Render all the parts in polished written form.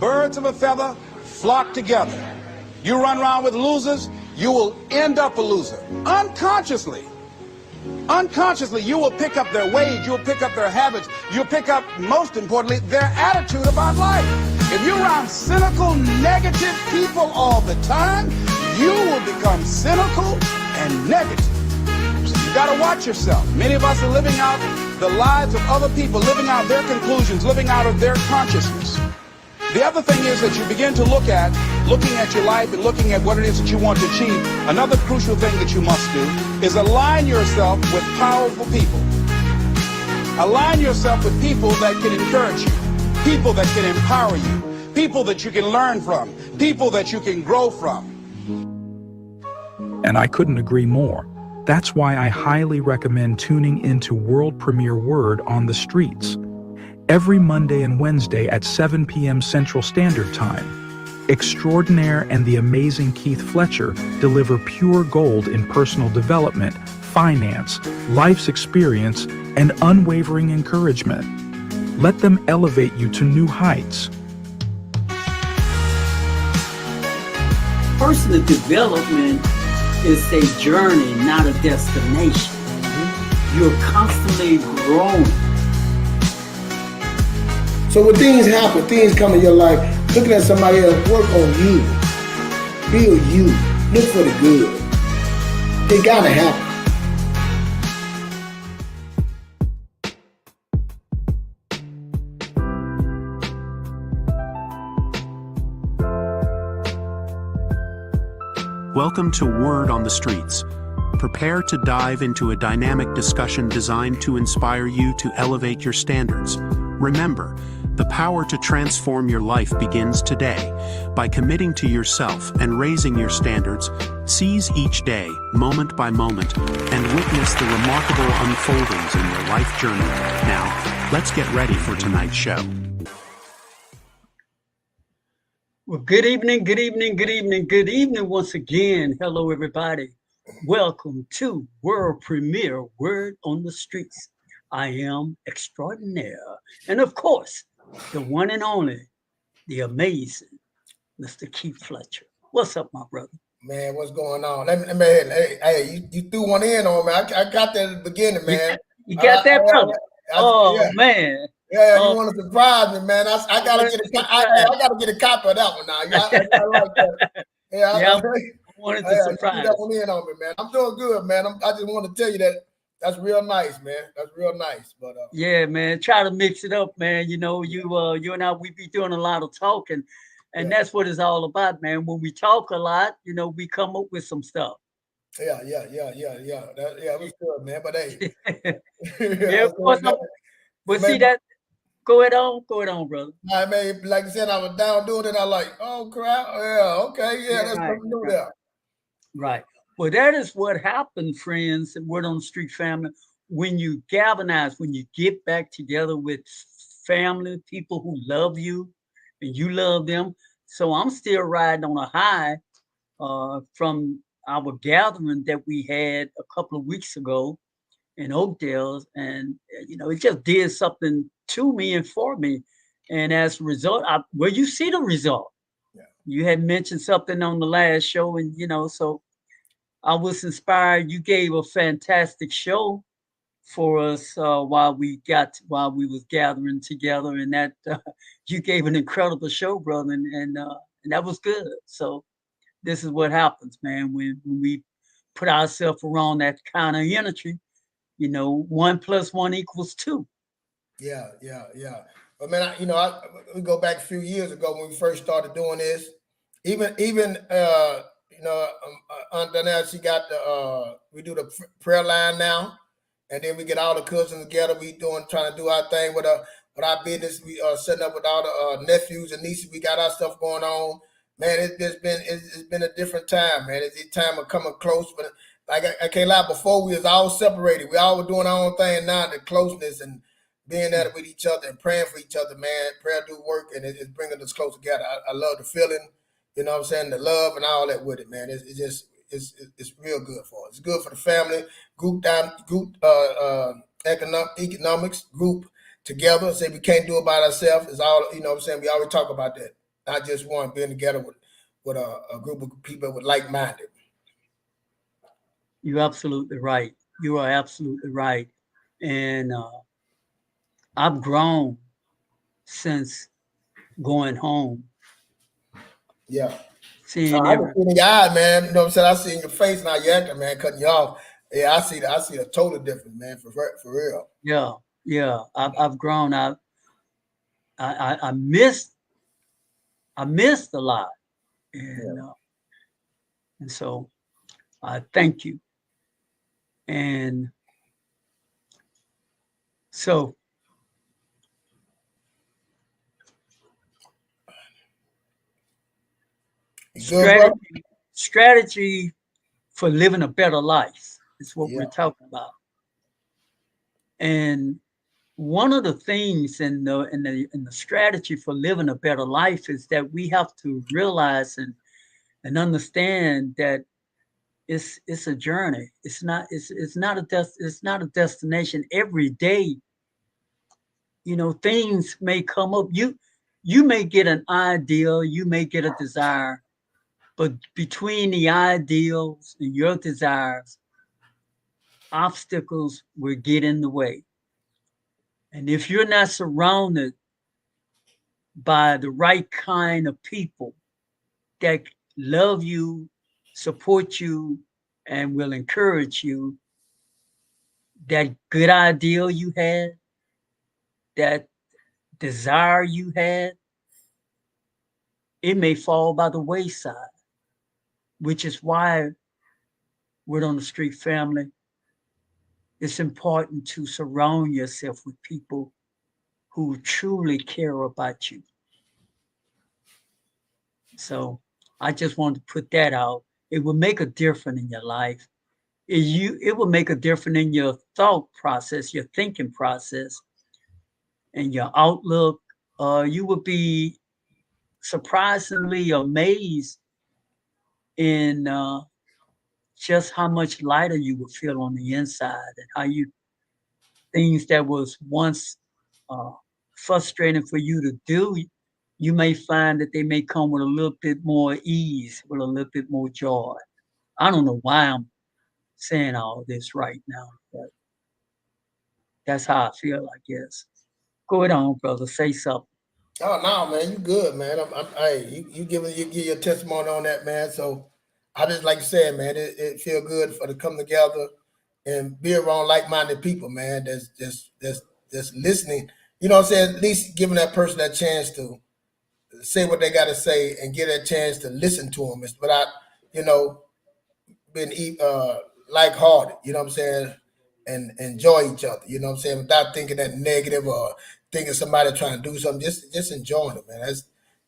Birds of a feather flock together. You run around with losers, you will end up a loser. Unconsciously, you will pick up their ways, you'll pick up their habits, you'll pick up, most importantly, their attitude about life. If you're around cynical, negative people all the time, you will become cynical and negative. So you gotta watch yourself. Many of us are living out the lives of other people, living out their conclusions, living out of their consciousness. The other thing is that you begin to looking at your life and looking at what it is that you want to achieve. Another crucial thing that you must do is align yourself with powerful people. Align yourself with people that can encourage you, people that can empower you, people that you can learn from, people that you can grow from. And I couldn't agree more. That's why I highly recommend tuning into World Premiere Word on the Streets. Every Monday and Wednesday at 7 p.m. Central Standard Time, Extraordinaire and the amazing Keith Fletcher deliver pure gold in personal development, finance, life's experience, and unwavering encouragement. Let them elevate you to new heights. Personal development is a journey, not a destination. You're constantly growing. So when things happen, things come in your life, looking at somebody else, work on you. Build you. Look for the good. It gotta happen. Welcome to Word on the Streets. Prepare to dive into a dynamic discussion designed to inspire you to elevate your standards. Remember, the power to transform your life begins today. By committing to yourself and raising your standards, seize each day, moment by moment, and witness the remarkable unfoldings in your life journey. Now, let's get ready for tonight's show. Well, good evening once again. Hello, everybody. Welcome to World Premiere Word on the Streets. I am Extraordinaire. And of course, the one and only, the amazing Mr. Keith Fletcher. What's up, my brother? Man, what's going on? Hey, you threw one in on me. I got that at the beginning, man. You got that, brother? Yeah. Man. Yeah, you want to surprise me, man. I gotta get a copy of that one now. I like that. Yeah, I wanted to surprise. You threw that one in on me, man. I'm doing good, man. I just want to tell you that. That's real nice, man. That's real nice. But yeah, man, try to mix it up, man. You know, you and I, we be doing a lot of talking, and that's what it's all about, man. When we talk a lot, you know, we come up with some stuff. Yeah. It was good, man. But hey, yeah, of course. But see that. Go ahead on, brother. I mean, like I said, I was down doing it. I like, oh crap, yeah, okay, yeah, that's something new there. Right. Well, that is what happened, friends, and Word on the Street family. When you galvanize, when you get back together with family, people who love you, and you love them. So I'm still riding on a high from our gathering that we had a couple of weeks ago in Oakdale, and you know, it just did something to me and for me. And as a result, you see the result. Yeah. You had mentioned something on the last show, and you know, so I was inspired. You gave a fantastic show for us while we was gathering together, and that you gave an incredible show, brother, and that was good. So this is what happens, man, when we put ourselves around that kind of energy. You know, 1 + 1 = 2. Yeah. But man, we go back a few years ago when we first started doing this. Even Aunt Donnell, she got we do the prayer line now, and then we get all the cousins together. We trying to do our thing with our business. We setting up with all the nephews and nieces. We got our stuff going on. Man, it's been a different time, man. It's time of coming close, but like I can't lie. Before we was all separated. We all were doing our own thing. Now the closeness and being at it with each other and praying for each other, man. Prayer do work, and it's bringing us close together. I love the feeling. You know what I'm saying? The love and all that with it, man. It's real good for us. It's good for the family, group economics, group together. Say we can't do it by ourselves. It's all, you know what I'm saying? We always talk about that. not just one, being together with a group of people with like-minded. You're absolutely right. You are absolutely right. And I've grown since going home, Yeah. seeing I can every, see in your eye, man. You know what I'm saying? I see in your face now, you acting, man, cutting you off. Yeah, I see the total difference, man, for real. yeah, yeah. I've grown. I missed a lot, Yeah. and so I thank you. And so You good, brother? strategy for living a better life is what we're Yeah. talking about. And one of the things in the strategy for living a better life is that we have to realize and understand that it's a journey. It's not a destination. Every day, things may come up. You may get an ideal, you may get a desire, but between the ideals and your desires, obstacles will get in the way. And if you're not surrounded by the right kind of people that love you, support you, and will encourage you, that good ideal you had, that desire you had, it may fall by the wayside, which is why Word on the Street family, it's important to surround yourself with people who truly care about you. So I just wanted to put that out. It will make a difference in your life. It will make a difference in your thought process, your thinking process, and your outlook. You will be surprisingly amazed in just how much lighter you will feel on the inside, and how things that was once uh, frustrating for you to do, you may find that they may come with a little bit more ease, with a little bit more joy. I don't know why I'm saying all this right now, but that's how I feel, I guess. Go ahead on, brother. Say something. Oh no, man, you good, man. Hey, you give your testimony on that, man. So I just like you said, man, it feel good for to come together and be around like-minded people, man. That's listening. You know what I'm saying? At least giving that person that chance to say what they got to say and get a chance to listen to them without, you know, been like-hearted, you know what I'm saying, and enjoy each other, you know what I'm saying, without thinking that negative or thinking somebody trying to do something, just enjoying it, man.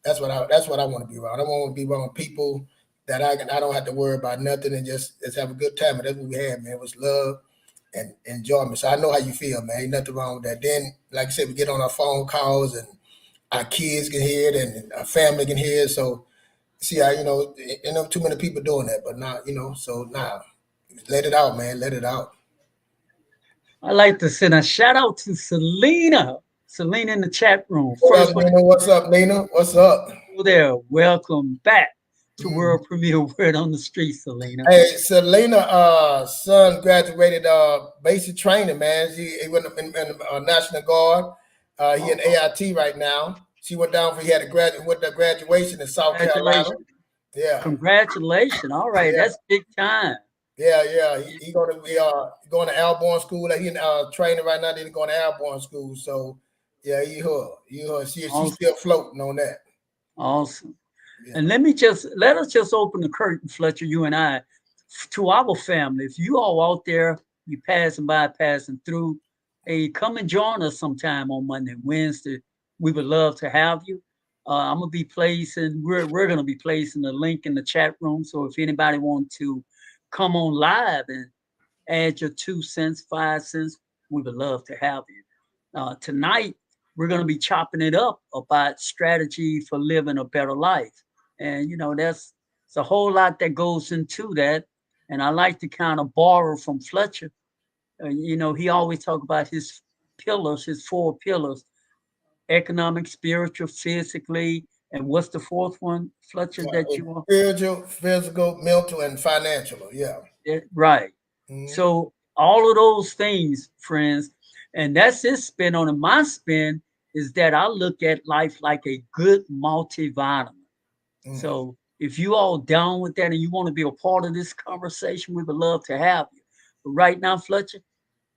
That's what I want to be around. I want to be around people that I don't have to worry about nothing and just have a good time. And that's what we had, man. It was love and enjoyment. So I know how you feel, man. Ain't nothing wrong with that. Then, like I said, we get on our phone calls and our kids can hear it and our family can hear it. So see, ain't no too many people doing that, but now, so now let it out, man. Let it out. I'd like to send a shout out to Selena. Selena in the chat room. What First up, one Nina? What's up, Nina? What's up? there. Welcome back to Mhm. World Premiere Word on the Street, Selena. Hey, Selena, son graduated basic training, man. He went in National Guard. He in AIT right now. She went down for he had a graduation in South Carolina. Congratulations. Yeah, Congratulations. All right. yeah, That's big time. yeah. He gonna be going to airborne school. He in training right now. Then he going to airborne school. So yeah, he her. She's Awesome. still floating on that. Awesome. Yeah. And let us just open the curtain, Fletcher, you and I, to our family. If you all out there, you passing by, passing through, hey, come and join us sometime on Monday and Wednesday. We would love to have you. We're gonna be placing the link in the chat room. So if anybody wants to come on live and add your 2 cents, 5 cents, we would love to have you. Tonight, we're going to be chopping it up about strategy for living a better life. And, there's a whole lot that goes into that. And I like to kind of borrow from Fletcher. He always talk about his pillars, his 4 pillars: economic, spiritual, physically, And what's the fourth one, Fletcher, that you want? Spiritual, physical, mental, and financial. Yeah. Right. Mhm. So all of those things, friends, and that's his spin on it. My spin is that I look at life like a good multivitamin. Mhm. So if you all down with that and you want to be a part of this conversation, we would love to have you. But right now, Fletcher,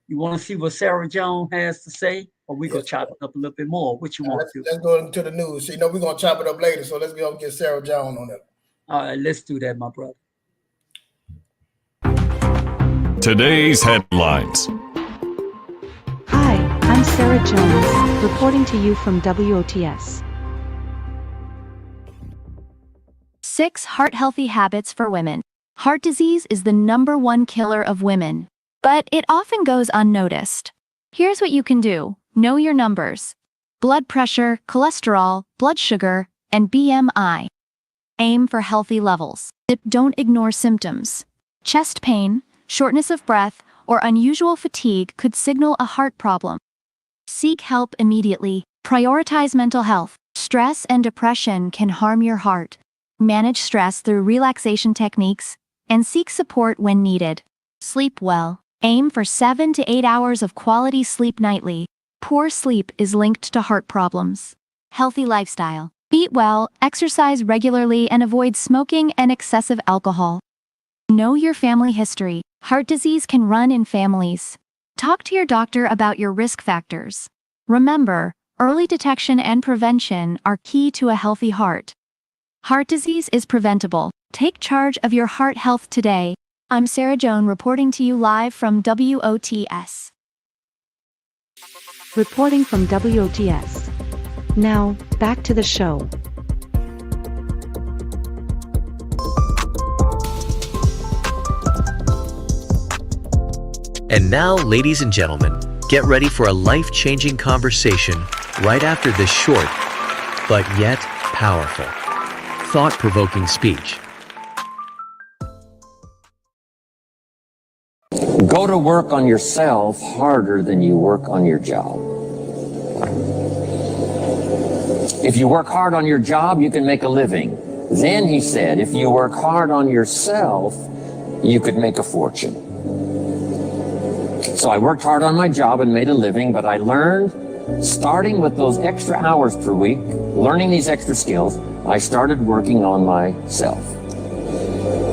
you want to see what Sarah Jones has to say, or we go Yes, chop sir. it up a little bit more? What you want to do? Let's go into the news. You know, we're gonna chop it up later, so let's go and get Sarah Jones on it. All right, let's do that, my brother. Today's headlines. Hi, I'm Sarah Jones, reporting to you from WOTS. 6 heart-healthy habits for women. Heart disease is the #1 killer of women, but it often goes unnoticed. Here's what you can do. Know your numbers. Blood pressure, cholesterol, blood sugar, and BMI. Aim for healthy levels. Don't ignore symptoms. Chest pain, shortness of breath, or unusual fatigue could signal a heart problem. Seek help immediately. Prioritize mental health. Stress and depression can harm your heart. Manage stress through relaxation techniques, and seek support when needed. Sleep well. Aim for 7 to 8 hours of quality sleep nightly. Poor sleep is linked to heart problems. Healthy lifestyle. Eat well, exercise regularly, and avoid smoking and excessive alcohol. Know your family history. Heart disease can run in families. Talk to your doctor about your risk factors. Remember, early detection and prevention are key to a healthy heart. Heart disease is preventable. Take charge of your heart health today. I'm Sarah Jones reporting to you live from WOTS. Reporting from WOTS. Now, back to the show. And now, ladies and gentlemen, get ready for a life-changing conversation right after this short, but yet powerful, thought-provoking speech. Go to work on yourself harder than you work on your job. If you work hard on your job, you can make a living. Then, he said, if you work hard on yourself, you could make a fortune. So I worked hard on my job and made a living, but I learned, starting with those extra hours per week, learning these extra skills, I started working on myself.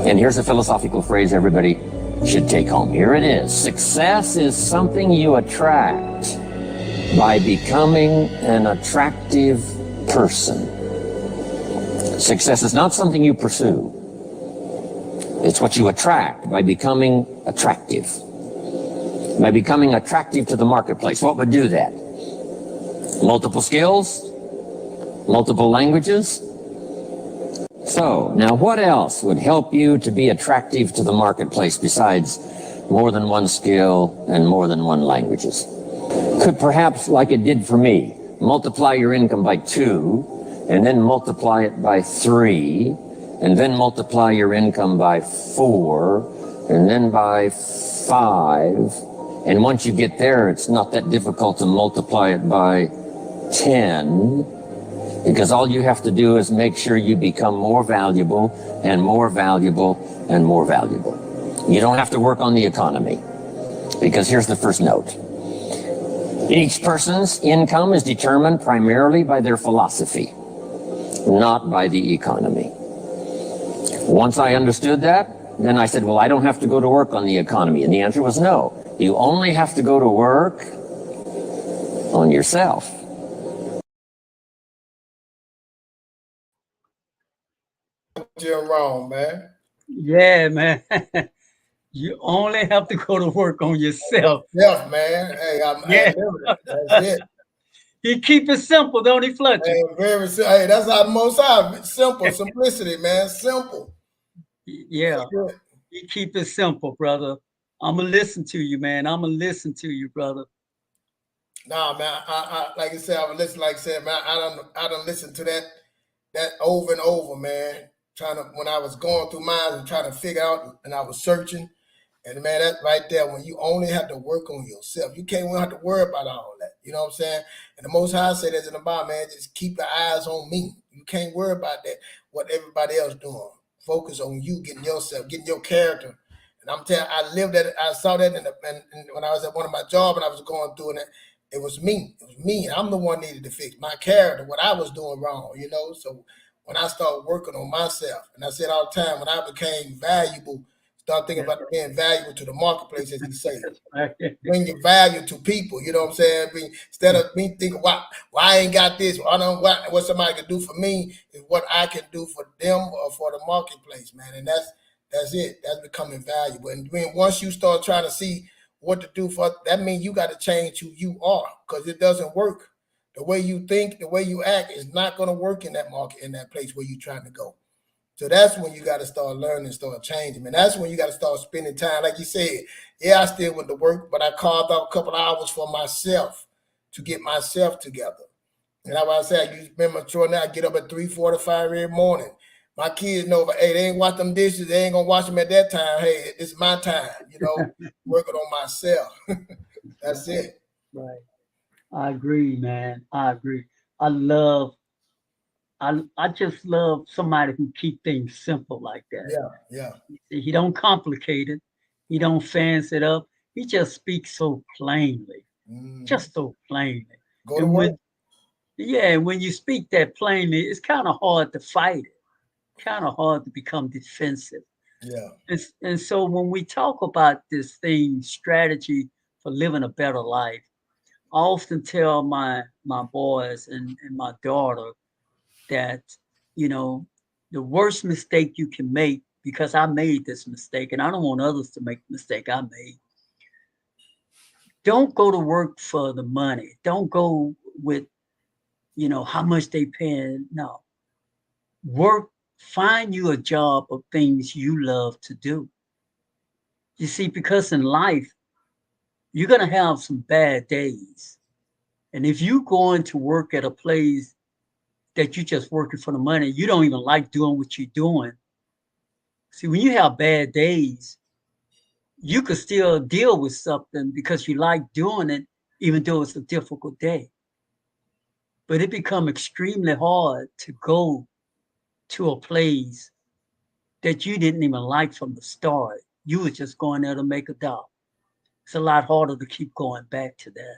And here's a philosophical phrase everybody should take home. Here it is. Success is something you attract by becoming an attractive person. Success is not something you pursue. It's what you attract by becoming attractive. By becoming attractive to the marketplace. What would do that? Multiple skills? Multiple languages? So, now what else would help you to be attractive to the marketplace besides more than one skill and more than one languages? Could perhaps, like it did for me, multiply your income by 2, and then multiply it by 3, and then multiply your income by 4, and then by 5, and once you get there, it's not that difficult to multiply it by 10, because all you have to do is make sure you become more valuable and more valuable and more valuable. You don't have to work on the economy, because here's the first note. Each person's income is determined primarily by their philosophy, not by the economy. Once I understood that, then I said, well, I don't have to go to work on the economy. And the answer was no. You only have to go to work on yourself. You're wrong, man. Yeah, man. You only have to go to work on yourself. Yeah, man. Hey, I remember that. That's it. He keep it simple, don't he, Fletcher? Hey, very simple. Hey, that's how the Most High. Simple, simplicity, man. Simple. Yeah. You keep it simple, brother. I'm gonna listen to you, man. I'm gonna listen to you, brother. Nah, man. I like I said, I would listen. Like I said, man, I don't listen to that over and over, man. When I was going through mine and trying to figure out, and I was searching, and man, that right there, when you only have to work on yourself, you can't have to worry about all that. You know what I'm saying? And the Most High said as in the Bible, man, just keep your eyes on me. You can't worry about that, what everybody else doing. Focus on you, getting yourself, getting your character. And I'm telling you, I lived that, I saw that when I was at one of my jobs and I was going through it. It was me. It was me. I'm the one needed to fix my character, what I was doing wrong, you know? So when I started working on myself, and I said all the time, when I became valuable, start thinking about being valuable to the marketplace, as he say. Bring your value to people, you know what I'm saying? Instead of me thinking, why I ain't got this, I don't what somebody can do for me is what I can do for them or for the marketplace, man. And that's it. That's becoming valuable. And when once you start trying to see what to do for, that means you got to change who you are, because it doesn't work. The way you think, the way you act is not going to work in that market, in that place where you're trying to go. So that's when you got to start learning, start changing. And that's when you got to start spending time. Like you said, yeah, I still went to work, but I carved out a couple of hours for myself to get myself together. And that's why I say, I remember Troy now, I get up at 3:45 every morning. My kids know, hey, they ain't wash them dishes. They ain't going to wash them at that time. Hey, it's my time, you know, working on myself. That's it. Right. I agree, man. I agree. I just love somebody who keep things simple like that. Yeah. He don't complicate it. He don't fancy it up. He just speaks so plainly, just so plainly. Go to work. When you speak that plainly, it's kind of hard to fight it. Kind of hard to become defensive. Yeah. And so when we talk about this thing, strategy for living a better life, I often tell my boys and my daughter that, you know, the worst mistake you can make, because I made this mistake and I don't want others to make the mistake I made. Don't go to work for the money. Don't go with, you know, how much they paying. No. Work, find you a job of things you love to do. You see, because in life, you're going to have some bad days. And if you going to work at a place that you're just working for the money, you don't even like doing what you're doing. See, when you have bad days, you could still deal with something because you like doing it, even though it's a difficult day. But it becomes extremely hard to go to a place that you didn't even like from the start. You were just going there to make a dollar. It's a lot harder to keep going back to that.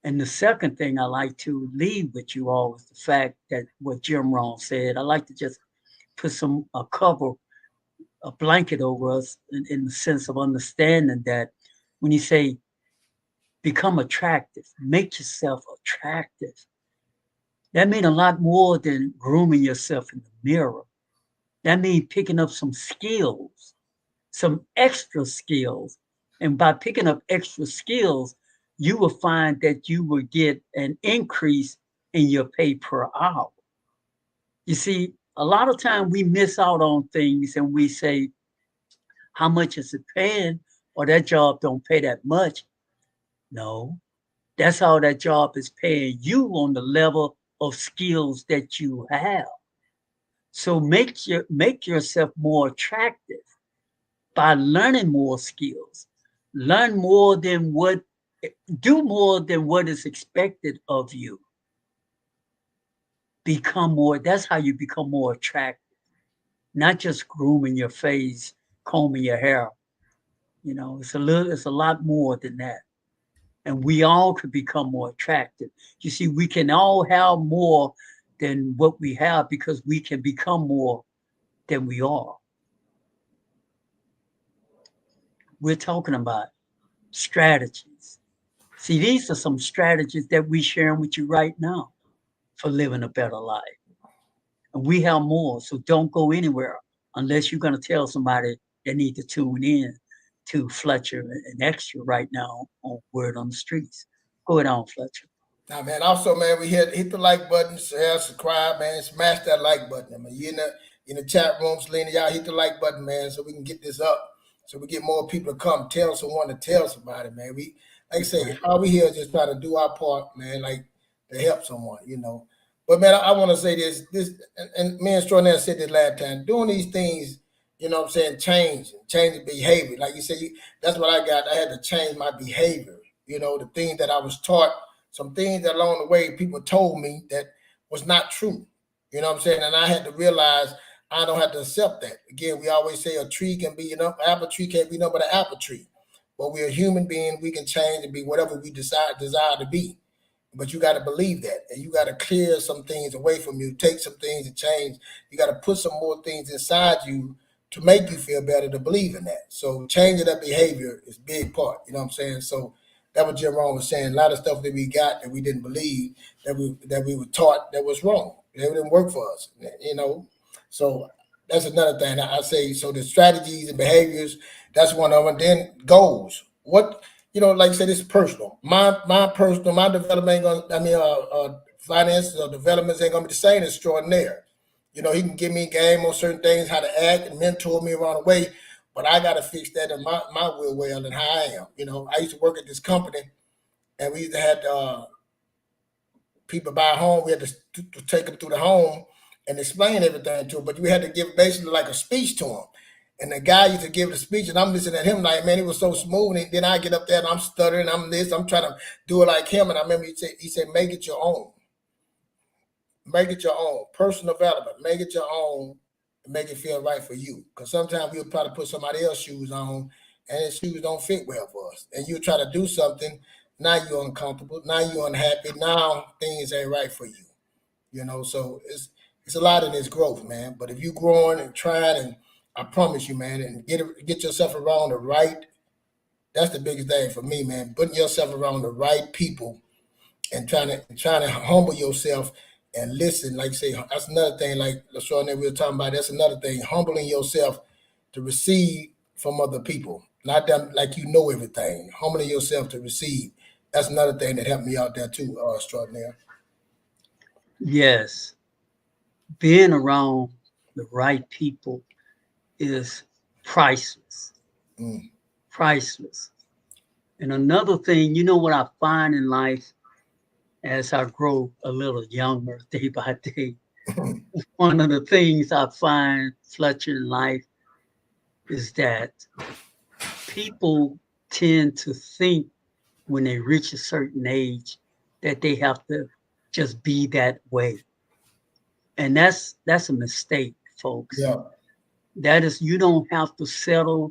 And the second thing I like to leave with you all is the fact that what Jim Rohn said, I like to just put a blanket over us in the sense of understanding that when you say become attractive, make yourself attractive, that means a lot more than grooming yourself in the mirror. That means picking up some skills, some extra skills. And by picking up extra skills, you will find that you will get an increase in your pay per hour. You see, a lot of time we miss out on things and we say, how much is it paying? Or that job don't pay that much. No, that's how that job is paying you on the level of skills that you have. So make yourself more attractive by learning more skills. Learn more than what, do more than what is expected of you. Become more, that's how you become more attractive. Not just grooming your face, combing your hair. You know, it's a lot more than that. And we all could become more attractive. You see, we can all have more than what we have because we can become more than we are. We're talking about strategies. See, these are some strategies that we're sharing with you right now for living a better life. And we have more, so don't go anywhere unless you're going to tell somebody they need to tune in to Fletcher and Xtra right now on Word on the Streets. Go ahead on, Fletcher. Now, man, also, man, we hit the like button, share, subscribe, man, smash that like button. I mean, you in the chat room, Selena, y'all hit the like button, man, so we can get this up, so we get more people to come tell someone to tell somebody, man. We, like I say, all we here is just try to do our part, man, like to help someone, you know. But man, I want to say this, and me and Extraordinaire said this last time, doing these things, you know what I'm saying, change the behavior. Like you said, that's what I got. I had to change my behavior. You know, the things that I was taught, some things that along the way people told me that was not true. You know what I'm saying? And I had to realize I don't have to accept that. Again, we always say a tree can be, apple tree can't be nothing but an apple tree. But we're a human being. We can change and be whatever we desire to be. But you got to believe that, and you got to clear some things away from you, take some things and change. You got to put some more things inside you to make you feel better, to believe in that. So changing that behavior is a big part. You know what I'm saying? So that what Jim Rohn was saying. A lot of stuff that we got that we didn't believe, that we were taught that was wrong. It didn't work for us. You know, so that's another thing I say. So the strategies and behaviors, that's one of them. Then goals. What, like I said, it's personal. My development ain't gonna, finances or developments ain't gonna be the same as extraordinaire. He can give me game on certain things, how to act, and mentor me around the way, but I gotta fix that in my will well and how I am. I used to work at this company, and we used to have people buy a home. We had to take them through the home and explain everything to them, but we had to give basically like a speech to them. And the guy used to give the speech, and I'm listening at him like, man, it was so smooth. And then I get up there and I'm stuttering, I'm trying to do it like him. And I remember he said, make it your own. Make it your own. Personal development. Make it your own and make it feel right for you. Because sometimes we'll probably put somebody else's shoes on and his shoes don't fit well for us. And you try to do something, now you're uncomfortable, now you're unhappy, now things ain't right for you. So it's a lot of this growth, man. But if you're growing and trying, and I promise you, man, and get yourself around the right, that's the biggest thing for me, man. Putting yourself around the right people and trying to humble yourself and listen. Like I say, that's another thing, like LaShawn and we were talking about, that's another thing, humbling yourself to receive from other people. Not them like you know everything. Humbling yourself to receive. That's another thing that helped me out there too, extraordinary. Yes. Being around the right people is priceless. Priceless. And another thing, what I find in life as I grow a little younger day by day, one of the things I find, Fletcher, in life is that people tend to think when they reach a certain age that they have to just be that way. And that's a mistake, folks. Yeah. That is, you don't have to settle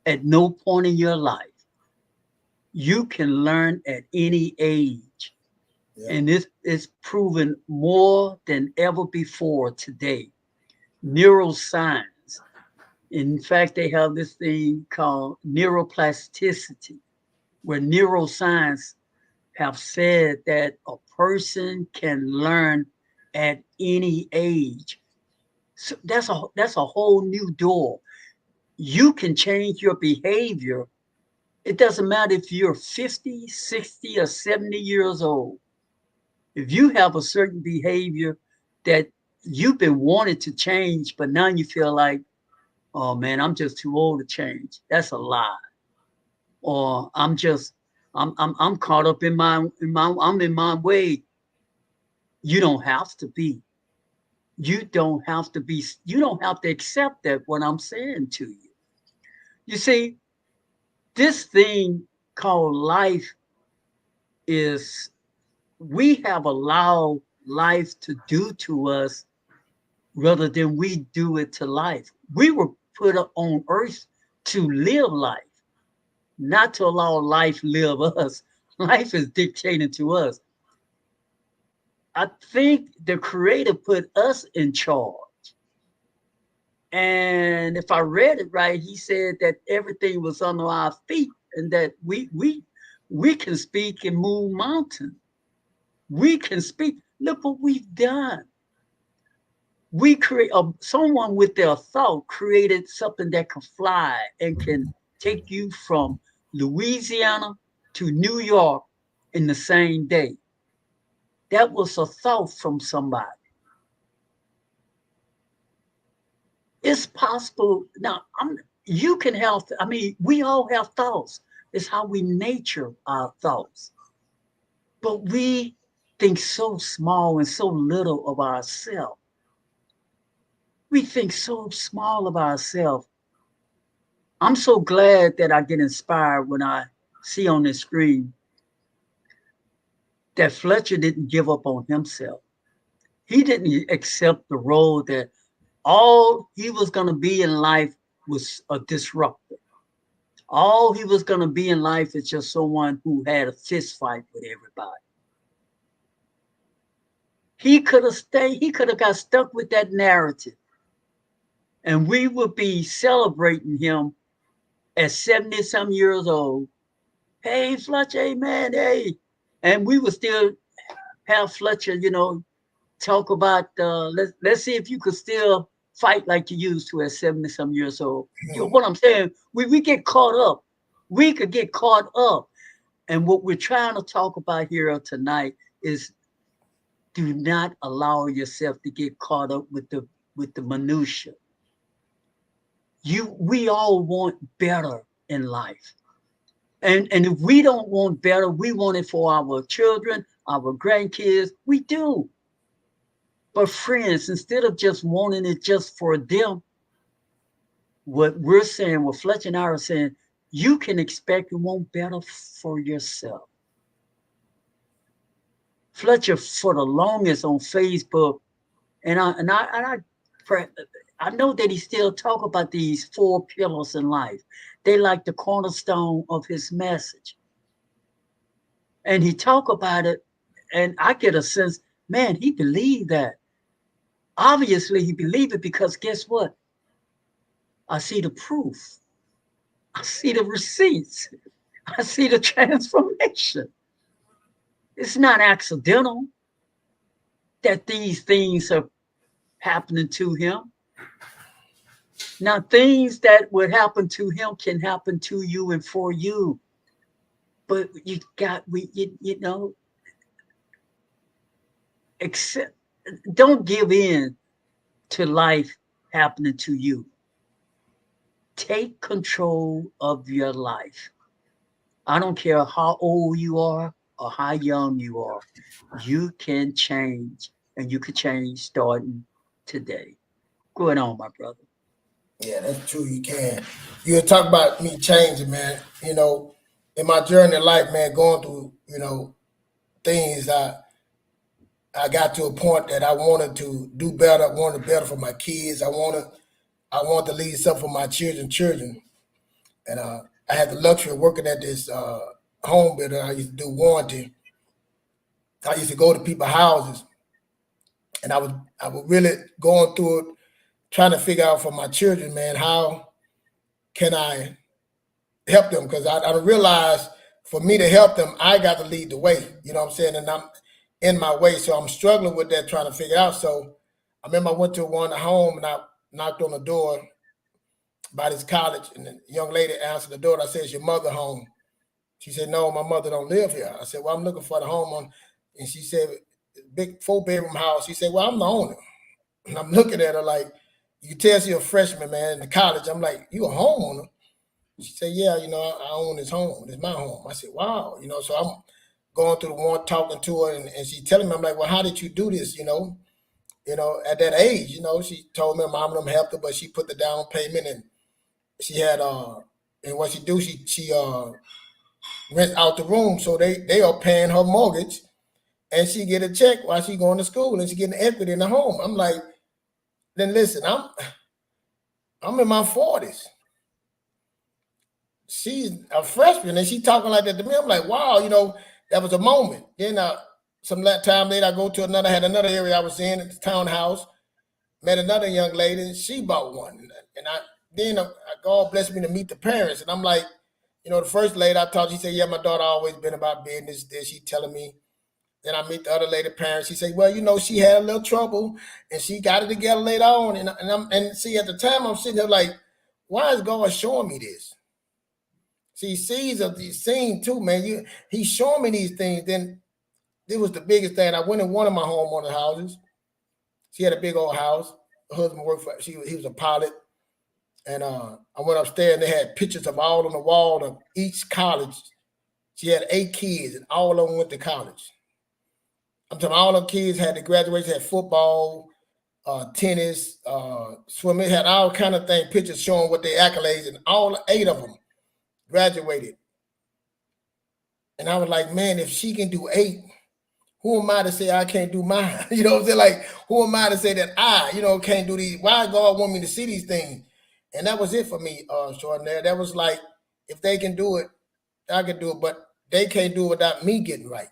at no point in your life. You can learn at any age. Yeah. And this is proven more than ever before today. Neuroscience. In fact, they have this thing called neuroplasticity, where neuroscience have said that a person can learn at any age. So that's a whole new door. You can change your behavior. It doesn't matter if you're 50, 60, or 70 years old. If you have a certain behavior that you've been wanting to change, but now you feel like, oh man, I'm just too old to change. That's a lie. Or I'm caught up in my way. You don't have to be. You don't have to be. You don't have to accept that what I'm saying to you. You see, this thing called life is, we have allowed life to do to us rather than we do it to life. We were put on earth to live life, not to allow life live us. Life is dictating to us. I think the Creator put us in charge. And if I read it right, he said that everything was under our feet and that we can speak and move mountains. We can speak. Look what we've done. We create someone with their thought created something that can fly and can take you from Louisiana to New York in the same day. That was a thought from somebody. It's possible. Now, you can have, we all have thoughts. It's how we nature our thoughts. But we think so small and so little of ourselves. We think so small of ourselves. I'm so glad that I get inspired when I see on the screen that Fletcher didn't give up on himself. He didn't accept the role that all he was going to be in life was a disruptor. All he was going to be in life is just someone who had a fist fight with everybody. He could have stayed, he could have got stuck with that narrative. And we would be celebrating him at 70 some years old. Hey, Fletcher, hey, man, hey. And we would still have Fletcher, talk about, let's see if you could still fight like you used to at 70 some years old. What I'm saying, we get caught up. We could get caught up. And what we're trying to talk about here tonight is do not allow yourself to get caught up with the minutia. We all want better in life. And if we don't want better, we want it for our children, our grandkids. We do. But friends, instead of just wanting it just for them, what we're saying, what Fletcher and I are saying, you can expect and want better for yourself. Fletcher, for the longest on Facebook, and I know that he still talk about these 4 pillars in life. They like the cornerstone of his message. And he talk about it, and I get a sense, man, he believed that. Obviously, he believed it because guess what? I see the proof. I see the receipts. I see the transformation. It's not accidental that these things are happening to him. Now, things that would happen to him can happen to you and for you. But don't give in to life happening to you. Take control of your life. I don't care how old you are or how young you are. You can change, and you can change starting today. Go on, my brother. Yeah, that's true. You can. You talk about me changing, man. In my journey in life, man, going through, things, I got to a point that I wanted to do better. I wanted better for my kids. I wanted to leave something for my children. And I had the luxury of working at this home builder. I used to do warranty. I used to go to people's houses, and I was really going through it, trying to figure out for my children, man, how can I help them? Because I realized for me to help them, I got to lead the way. You know what I'm saying? And I'm in my way, so I'm struggling with that, trying to figure out. So I remember I went to one home, and I knocked on the door by this college, and the young lady answered the door. And I said, "Is your mother home?" She said, "No, my mother don't live here." I said, "Well, I'm looking for the home and she said, "Big 4-bedroom house." She said, "Well, I'm the owner." And I'm looking at her like, you can tell she's a freshman, man, in the college. I'm like, "You a homeowner?" She said, "Yeah, I own this home. It's my home." I said, "Wow." So I'm going through the one, talking to her, and she telling me, I'm like, "Well, how did you do this?" At that age, she told me mom and them helped her, but she put the down payment, and she had and what she do, she rent out the room, so they are paying her mortgage, and she get a check while she going to school, and she getting equity in the home. I'm like, then listen, I'm in my 40s. She's a freshman, and she talking like that to me. I'm like, wow, that was a moment. Then some time later, I go to had another area I was in, the townhouse, met another young lady. She bought one, and God blessed me to meet the parents, and I'm like, the first lady I talked, she said, "Yeah, my daughter always been about business." Then she telling me. Then I meet the other lady parents. She said, "Well, she had a little trouble, and she got it together later on." And see, at the time, I'm sitting there like, why is God showing me this? See, seeds of these things too, man. He's showing me these things. Then this was the biggest thing. I went in one of my homeowner houses. She had a big old house. Her husband worked for. He was a pilot. And I went upstairs, and they had pictures of all on the wall of each college. She had 8 kids, and all of them went to college. I'm talking all the kids had to graduate, had football, tennis, swimming, had all kind of things, pictures showing what their accolades, and all 8 of them graduated. And I was like, man, if she can do 8, who am I to say I can't do mine? You know what I'm saying? Like, who am I to say that I, can't do these? Why God want me to see these things? And that was it for me, extraordinary. That was like, if they can do it, I can do it, but they can't do it without me getting right.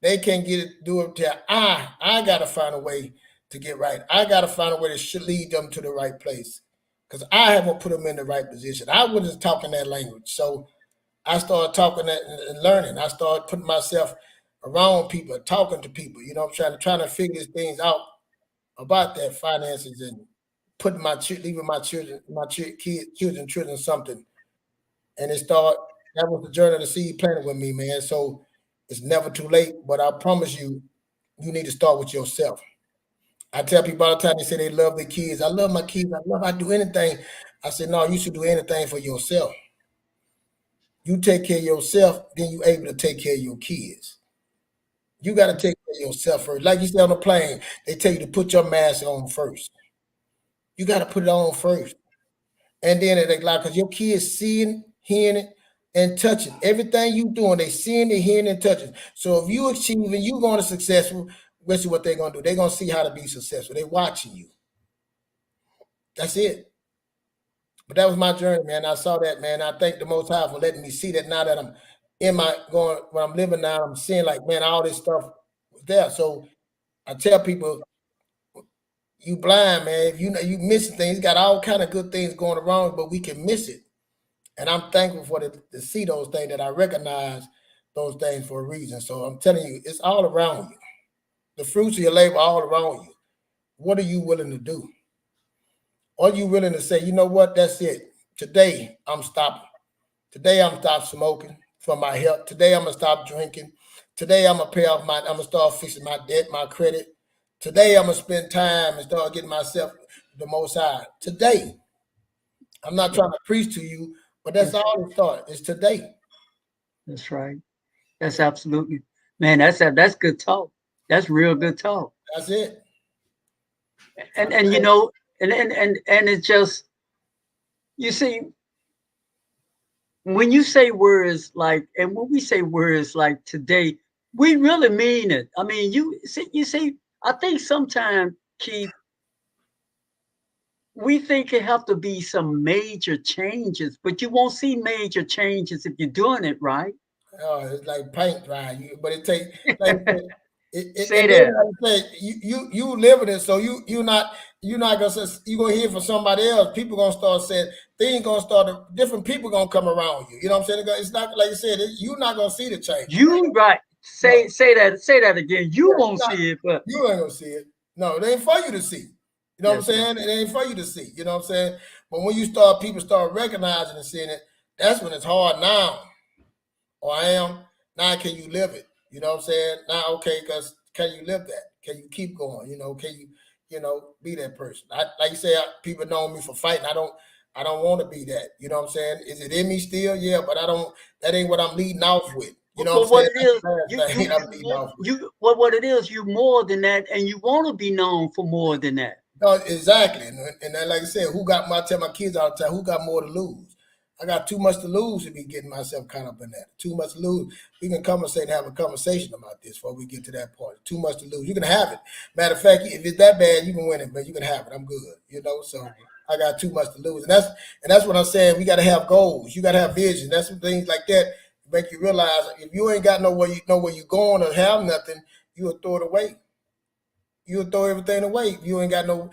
They can't do it till I gotta find a way to get right. I gotta find a way that should lead them to the right place. Because I haven't put them in the right position. I wasn't talking that language. So I started talking that and learning. I started putting myself around people, talking to people, trying to figure these things out about their finances and putting leaving my children, children something. And that was the journey of the seed planted with me, man. So it's never too late, but I promise you, you need to start with yourself. I tell people all the time, they say they love their kids. I love my kids. I do anything. I said, no, you should do anything for yourself. You take care of yourself, then you're able to take care of your kids. You got to take care of yourself first. Like you said on the plane, they tell you to put your mask on first. You got to put it on first. And then they like, because your kids seeing, hearing it, and touching. Everything you doing, they seeing, they hearing, and touching. So if you achieving, you going to successful, guess what they're going to do? They're going to see how to be successful. They're watching you. That's it. But that was my journey, man. I saw that, man. I thank the Most High for letting me see that now that I'm where I'm living now, I'm seeing like, man, all this stuff was there. So I tell people, you blind, man. If you missing things, you got all kind of good things going around, but we can miss it. And I'm thankful for to see those things, that I recognize those things for a reason. So I'm telling you, it's all around you. The fruits of your labor all around you. What are you willing to do? Are you willing to say, you know what, that's it. Today, I'm stopping. Today, I'm stop smoking for my health. Today, I'm going to stop drinking. Today, I'm going to I'm going to start fixing my debt, my credit. Today, I'm going to spend time and start getting myself the Most High. Today. I'm not trying to preach to you, but that's all it starts. It's today. That's right. That's absolutely, man. That's good talk. That's real good talk. That's it. And and it's just, you see, when you say words like, and when we say words like today, we really mean it. I mean, you see, I think sometimes, Keith, we think it have to be some major changes, but you won't see major changes if you're doing it right. Oh, it's like paint dry, but it takes like say that. Like you living it, so you're not gonna say, you gonna hear from somebody else. People gonna start saying things, gonna start, different people gonna come around you. You know what I'm saying? It's not like you said, you're not gonna see the change. You right. Say that again. You won't see it, but you ain't gonna see it. No, it ain't for you to see. You know what I'm saying? It ain't for you to see. You know what I'm saying? But when people start recognizing and seeing it, that's when it's hard now. Or I am now. Can you live it? You know what I'm saying? Now, okay, because can you live that? Can you keep going? Can you, be that person? Like you say, people know me for fighting. I don't want to be that. You know what I'm saying? Is it in me still? Yeah, but I don't. That ain't what I'm leading off with. You know what I'm saying? What it is, you're more than that, and you want to be known for more than that. No, exactly. And then, like I said, I tell my kids all the time, who got more to lose? I got too much to lose to be getting myself caught up in that. Too much to lose. We can conversate and have a conversation about this before we get to that point. Too much to lose. You can have it. Matter of fact, if it's that bad, you can win it, but you can have it. I'm good. So I got too much to lose. And that's what I'm saying. We got to have goals. You got to have vision. That's some things like that make you realize if you ain't got where you're going or have nothing, you'll throw it away. You'll throw everything away. You ain't got no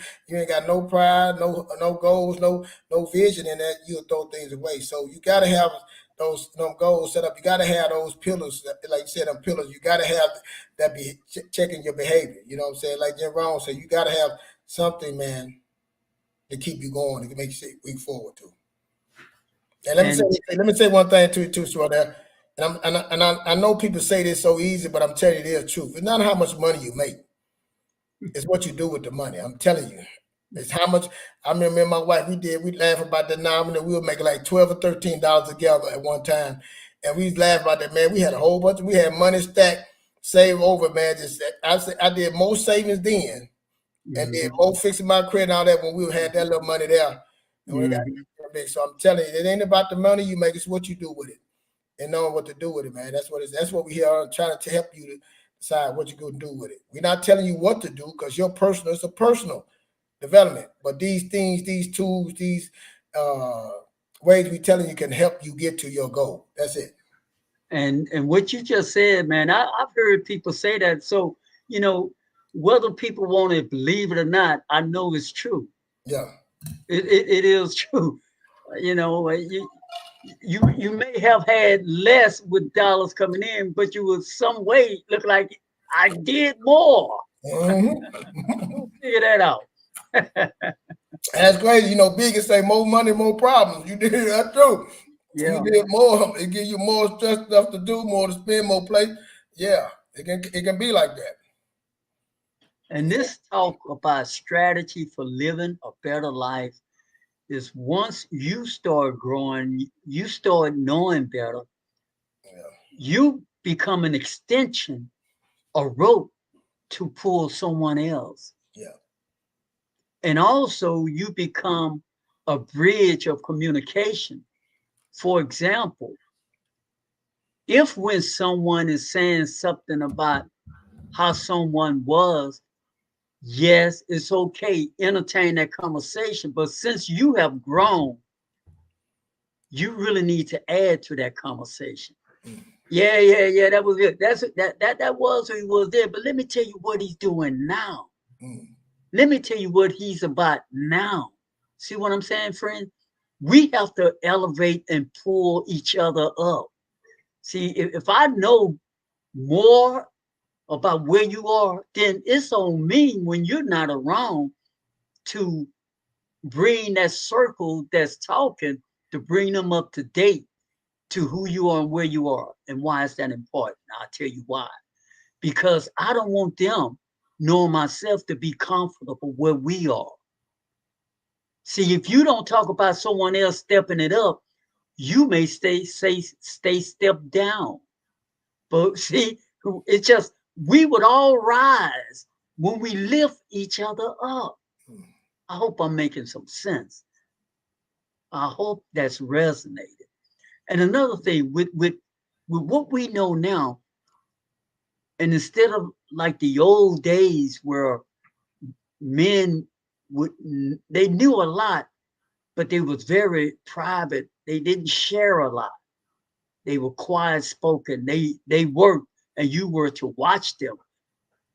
pride, no goals, no vision in that. You'll throw things away. So you gotta have those goals set up. You gotta have those pillars, like you said, them pillars. You gotta have that be checking your behavior. You know what I'm saying? Like Jim Brown said, you gotta have something, man, to keep you going, to make you move forward to. And let me say one thing too, so there. And I know people say this so easy, but I'm telling you the truth. It's not how much money you make. It's what you do with the money. I'm telling you. It's how much. I remember me and my wife, we laugh about that now. We would make like $12 or $13 together at one time. And we laugh about that, man. We had a whole bunch. We had money stacked, saved over, man. I did more savings then and did more fixing my credit and all that when we had that little money there. And so I'm telling you, it ain't about the money you make. It's what you do with it and knowing what to do with it, man. That's what we here trying to help you to decide what you're going to do with it. We're not telling you what to do because your personal, it's a personal development. But these things, these tools, these ways we're telling you can help you get to your goal. That's it. And what you just said, man, I've heard people say that. So, you know, whether people want to believe it or not, I know it's true. Yeah. It is true. You know, you may have had less with dollars coming in, but you would some way look like I did more. Figure that out. That's crazy. You know, Big say more money, more problems. You did that's true. Yeah. You did more, it give you more stress stuff to do, more to spend, more play. Yeah, it can be like that. And this talk about strategy for living a better life is once you start growing, you start knowing better, you become an extension, a rope to pull someone else. Yeah. And also you become a bridge of communication. For example, if when someone is saying something about how someone was, yes, it's okay, entertain that conversation. But since you have grown, you really need to add to that conversation. Yeah, that was it. That was who he was there. But let me tell you what he's doing now. Let me tell you what he's about now. See what I'm saying, friend? We have to elevate and pull each other up. See, if I know more about where you are, then it's on me when you're not around to bring that circle that's talking, to bring them up to date to who you are and where you are. And why is that important? I'll tell you why. Because I don't want them, nor myself, to be comfortable where we are. See, if you don't talk about someone else stepping it up, you may stay stepped down. But see, it's just, we would all rise when we lift each other up. I hope I'm making some sense. I hope that's resonated. And another thing, with what we know now, and instead of like the old days where men they knew a lot, but they was very private. They didn't share a lot. They were quiet spoken. They worked, and you were to watch them.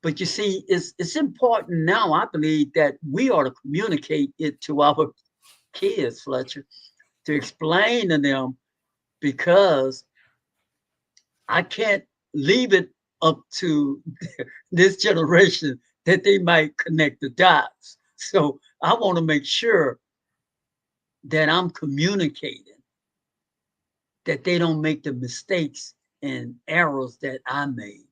But you see, it's important now, I believe, that we ought to communicate it to our kids, Fletcher, to explain to them, because I can't leave it up to this generation that they might connect the dots. So I want to make sure that I'm communicating, that they don't make the mistakes and errors that I made.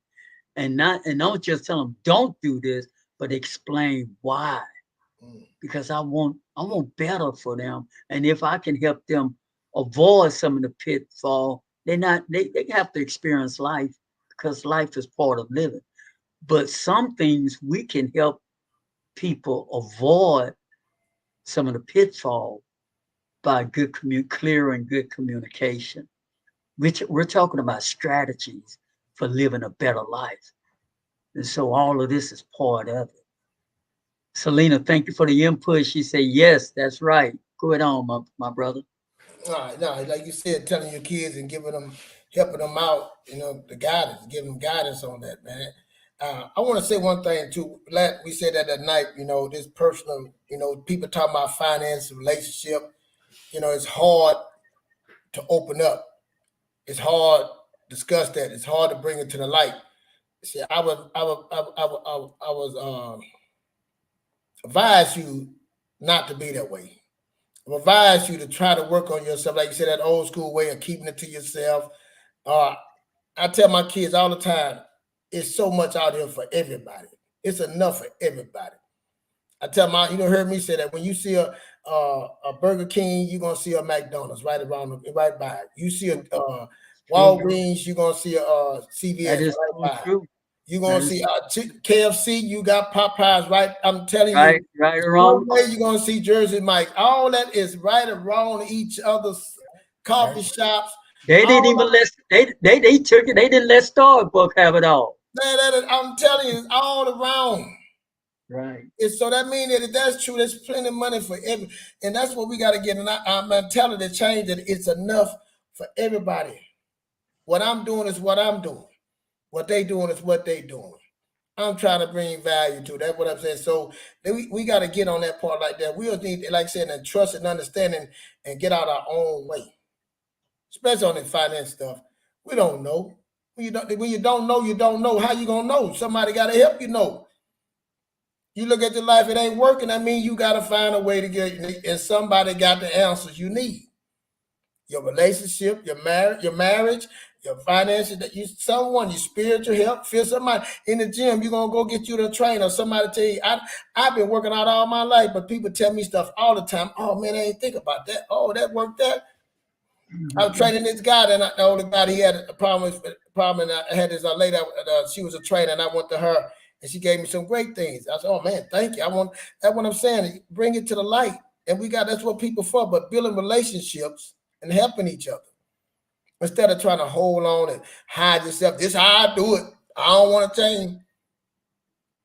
And don't just tell them don't do this, but explain why. Because I want better for them. And if I can help them avoid some of the pitfall, they have to experience life, because life is part of living. But some things we can help people avoid some of the pitfall by clear and good communication. We're talking about strategies for living a better life. And so all of this is part of it. Selena, thank you for the input. She said, yes, that's right. Go ahead on, my brother. No, like you said, telling your kids and helping them out, the guidance, giving them guidance on that, man. I want to say one thing too. We said that night, this personal, people talking about finance, relationship, it's hard to open up. It's hard to discuss that. It's hard to bring it to the light. See, I was advise you not to be that way. I advise you to try to work on yourself, like you said, that old school way of keeping it to yourself. I tell my kids all the time, it's so much out here for everybody. It's enough for everybody. I tell heard me say that when you see a Burger King, you're gonna see a McDonald's right by. You see a Walgreens, you're gonna see a CVS right by. True. You're gonna see KFC, you got Popeyes, right? I'm telling you, right around. You're gonna see Jersey Mike. All that is right around each other's coffee shops. They didn't even let they took it. They didn't let Starbucks have it all. I'm telling you, it's all around. Right. So that means that if that's true, there's plenty of money for every, and that's what we got to get. And I'm telling the change that it's enough for everybody. What I'm doing is what I'm doing. What they doing is what they doing. I'm trying to bring value to. That's what I'm saying. So we got to get on that part like that. We'll need, like I said, and trust and understanding and get out our own way, especially on the finance stuff. We don't know. When you don't know, you don't know. How you gonna know? Somebody got to help you know. You look at your life, it ain't working. I mean, you got to find a way to get, and somebody got the answers you need. Your relationship, your marriage, your finances, that you someone, your spiritual health, feel somebody in the gym, you're gonna go get you the trainer. Somebody tell you, I've been working out all my life, but people tell me stuff all the time. Oh man, I ain't think about that. Oh, that worked that. I was training this guy, and the older guy, he had a problem, and I had this lady, she was a trainer, and I went to her, and she gave me some great things. I said, oh man, thank you. That's what I'm saying. Bring it to the light. And that's what people for, but building relationships and helping each other. Instead of trying to hold on and hide yourself. This is how I do it. I don't want to change.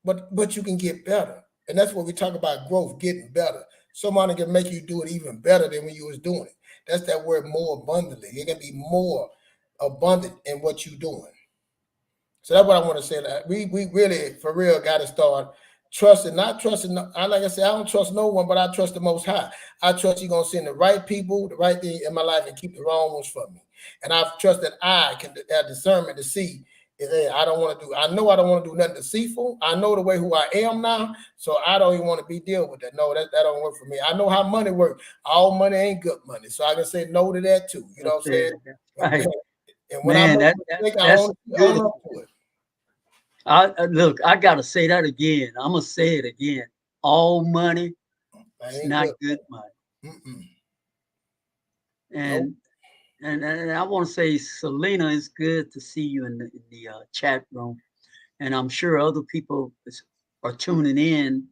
But you can get better. And that's what we talk about, growth, getting better. Somebody can make you do it even better than when you was doing it. That's that word, more abundantly. It can be more abundant in what you're doing. So that's what I want to say. That we really, for real, got to start trusting, not trusting. Like I said, I don't trust no one, but I trust the Most High. I trust He's going to send the right people, the right thing in my life, and keep the wrong ones from me. And I trust that I can have discernment to see. I don't want to do. I know I don't want to do nothing deceitful. I know the way who I am now, so I don't even want to be deal with that. No, that don't work for me. I know how money works. All money ain't good money, so I can say no to that too. You know what I'm saying? Right. And when Man, I own it. Look, I gotta say that again. I'm gonna say it again. All money is not good money. Mm-mm. And Nope. and I want to say, Selena, it's good to see you in the chat room, and I'm sure other people are tuning in.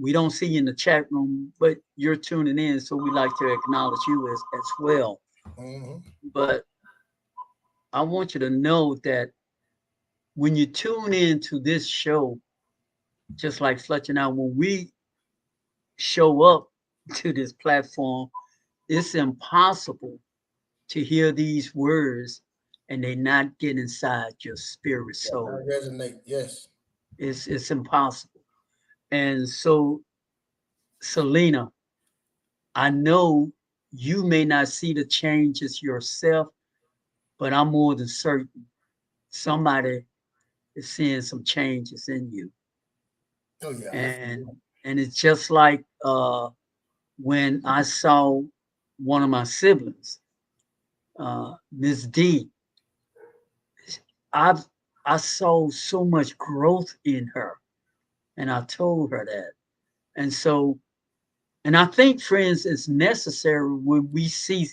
We don't see you in the chat room, but you're tuning in, so we like to acknowledge you as well. Mm-hmm. But I want you to know that when you tune into this show, just like Fletcher and I, when we show up to this platform, it's impossible to hear these words and they not get inside your spirit soul. I resonate. Yes. It's impossible. And so, Selena, I know you may not see the changes yourself, but I'm more than certain somebody is seeing some changes in you. Oh yeah. And it's just like when I saw one of my siblings, Miss D. I saw so much growth in her, and I told her that. And so, and I think, friends, it's necessary when we see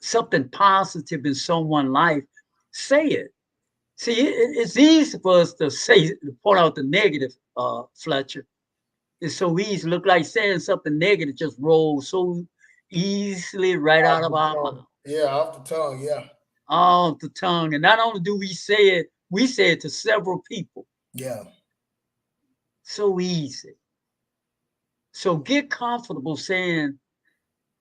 something positive in someone's life, say it. See, it's easy for us to point out the negative, Fletcher. It's so easy. Look like saying something negative just rolls so easily right out of our mouth. Yeah, off the tongue. Yeah. Off the tongue. And not only do we say it to several people. Yeah. So easy. So get comfortable saying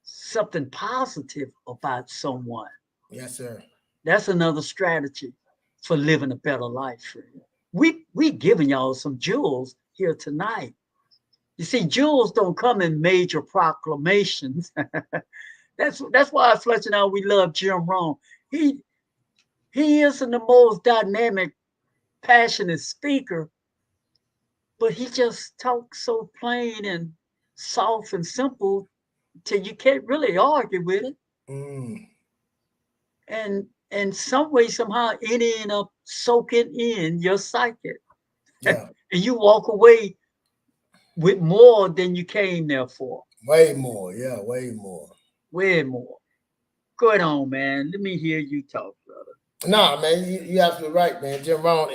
something positive about someone. Yes, sir. That's another strategy for living a better life, friend. We giving y'all some jewels here tonight. You see, jewels don't come in major proclamations. That's why Fletcher and I, we love Jim Rohn. He isn't the most dynamic, passionate speaker, but he just talks so plain and soft and simple till you can't really argue with it. Mm. And some way, somehow, it end up soaking in your psyche. Yeah. And you walk away with more than you came there for. Way more. Yeah, way more. Way more. Go ahead on, man. Let me hear you talk, brother. Nah, man, you're absolutely right, man. Jim Rohn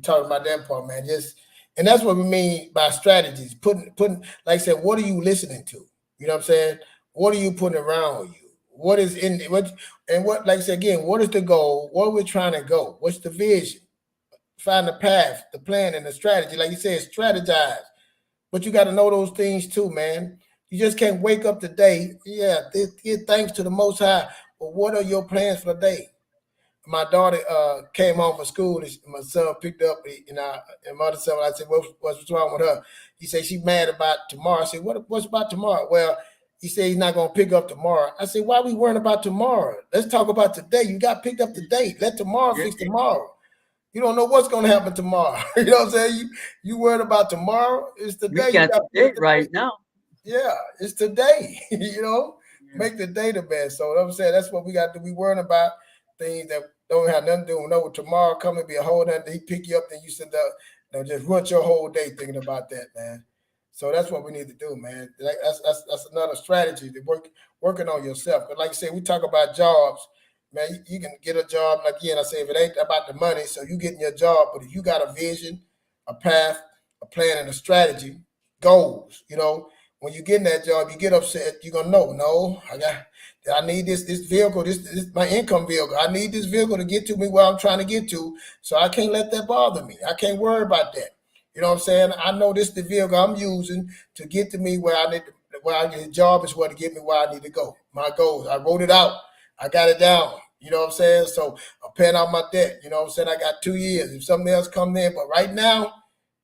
talking about that part, man. And that's what we mean by strategies. Putting, like I said, what are you listening to? You know what I'm saying? What are you putting around you? What is in what? And what, like I said again, what is the goal? Where we're trying to go? What's the vision? find the path, the plan, and the strategy. Like you said, strategize. But you got to know those things too, man. You just can't wake up today. Yeah, give thanks to the Most High. But what are your plans for the day? My daughter came home from school, and my son picked up, and my other son, I said, what's wrong with her? He said, she's mad about tomorrow. I said, what's about tomorrow? Well, he said he's not going to pick up tomorrow. I said, why are we worrying about tomorrow? Let's talk about today. You got picked up today. Let tomorrow fix tomorrow. You don't know what's going to happen tomorrow. You know what I'm saying? You worried about tomorrow. It's today. We got today right now. Yeah, it's today. Make the day the best. So I'm saying that's what we got to do. We worrying about things that don't have nothing to do with no tomorrow coming be a whole nother. He pick you up, then you said just ruin your whole day thinking about that, man. So that's what we need to do, man. That's another strategy to working on yourself. But like I said, we talk about jobs, man. You can get a job. Like again, I say if it ain't about the money, so you getting your job. But if you got a vision, a path, a plan, and a strategy, goals, when you get in that job, you get upset. You're gonna know, no, I need this vehicle. This is my income vehicle. I need this vehicle to get to me where I'm trying to get to. So I can't let that bother me. I can't worry about that. You know what I'm saying? I know this is the vehicle I'm using to get to me where I need to, the job is where to get me where I need to go. My goals. I wrote it out. I got it down. You know what I'm saying? So I'm paying out my debt. You know what I'm saying? I got 2 years. If something else comes in, but right now,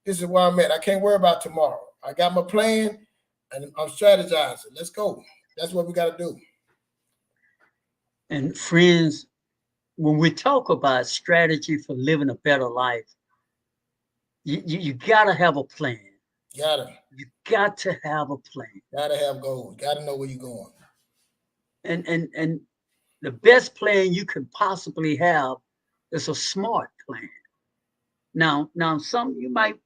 this is where I'm at. I can't worry about tomorrow. I got my plan and I'm strategizing. Let's go. That's what we got to do. And friends, when we talk about strategy for living a better life, you got to have a plan. You got to have a plan. Got to have goals. Got to know where you're going. And the best plan you can possibly have is a smart plan. Now some you might,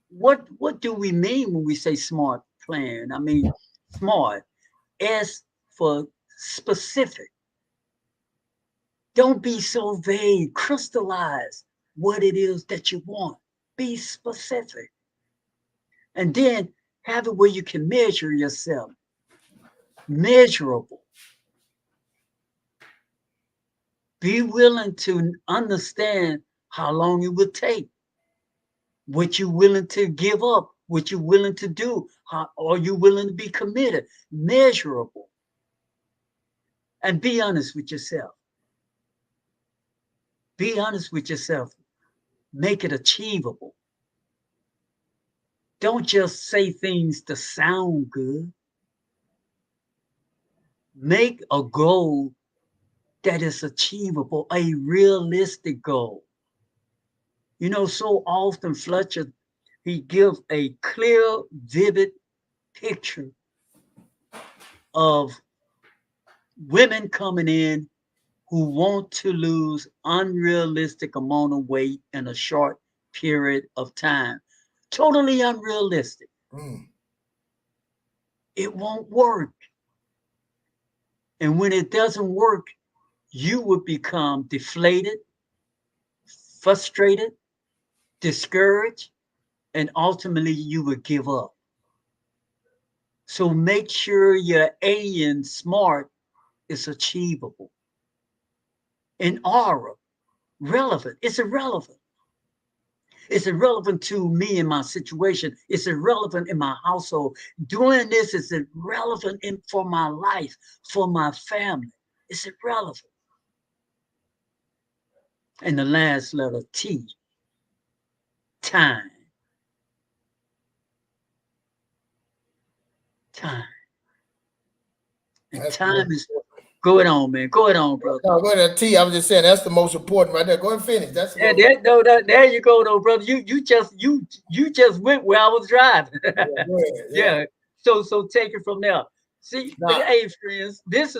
what do we mean when we say smart plan? I mean, smart, S for specific. Don't be so vague. Crystallize what it is that you want. Be specific. And then have it where you can measure yourself. Measurable. Be willing to understand how long it will take. What you're willing to give up. What you're willing to do. How are you willing to be committed? Measurable. And be honest with yourself. Be honest with yourself. Make it achievable. Don't just say things to sound good. Make a goal that is achievable, a realistic goal. So often Fletcher, he gives a clear, vivid picture of women coming in who want to lose unrealistic amount of weight in a short period of time. Totally unrealistic. It won't work. And when it doesn't work, you would become deflated, frustrated, discouraged, and ultimately you would give up. So make sure your A in SMART is achievable. And aura, relevant. It's irrelevant. It's irrelevant to me and my situation. It's irrelevant in my household. Doing this is irrelevant for my life, for my family. It's irrelevant. And the last letter, T, time. Time. And that's time is, go ahead on, man. Go ahead on, brother. No, go ahead, T. I was just saying that's the most important right there. Go ahead and finish. That's there you go, though, brother. You just went where I was driving. Yeah. So take it from there. See, hey, friends, this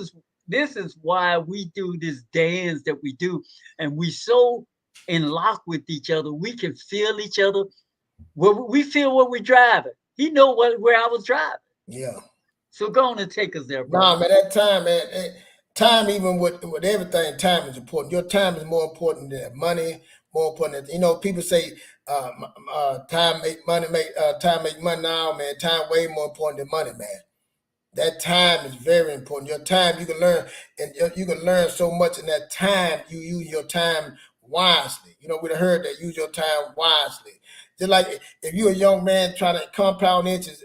is why we do this dance that we do, and we so in lock with each other. We can feel each other. We feel what we're driving. He know where I was driving. Yeah. So go on and take us there, bro. Nah, man, that time, man. Time, even with everything, time is important. Your time is more important than money. More important than, people say time make money. Time make money now, man. Time way more important than money, man. That time is very important. Your time, you can learn, and you can learn so much in that time. You use your time wisely. You know, we'd have heard that, use your time wisely. Just like if you're a young man trying to compound interest,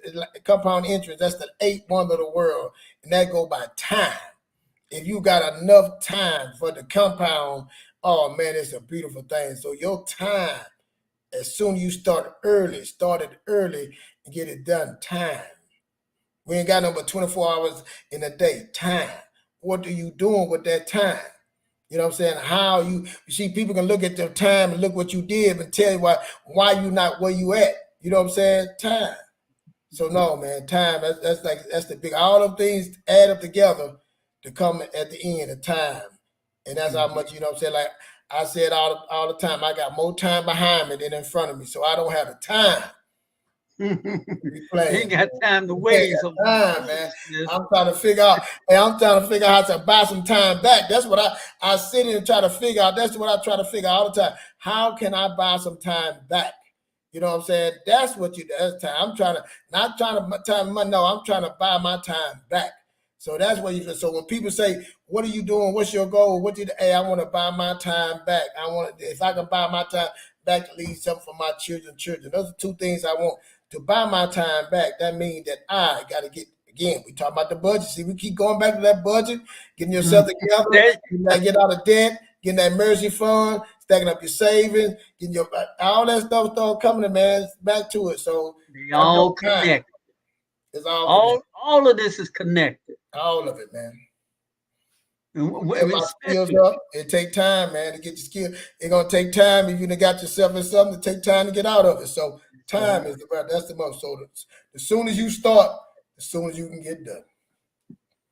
that's the eighth wonder of the world, and that go by time. If you got enough time for the compound, oh man, it's a beautiful thing. So your time, as soon as you started early and get it done, time. We ain't got no but 24 hours in a day, time. What are you doing with that time? You know what I'm saying? How you see people can look at their time and look what you did and tell you why you not where you at. You know what I'm saying? Time. So no, man, time, that's the big, all of things add up together to come at the end of time. And that's how much, you know what I'm saying? Like I said all the time, I got more time behind me than in front of me. So I don't have the time. You ain't got time to waste. Time, man. I'm trying to figure out how to buy some time back. That's what I sit in and try to figure out. That's what I try to figure out all the time. How can I buy some time back? You know what I'm saying? That's time. I'm trying to buy my time back. So that's what so when people say, what are you doing? What's your goal? Hey, I want to buy my time back. If I can buy my time back to leave something for my children. Those are two things I want. To buy my time back, that means that I got to get, again, we talk about the budget. See, we keep going back to that budget, getting yourself together, get out of debt, getting that emergency fund, stacking up your savings, getting all that stuff start coming, man, back to it. So they all connected. It's all of this is connected. All of it, man. Skills up. It take time, man, to get your skill. It's gonna take time if you done got yourself in something. To take time to get out of it. So time is that's the most. So as soon as you start, as soon as you can get done.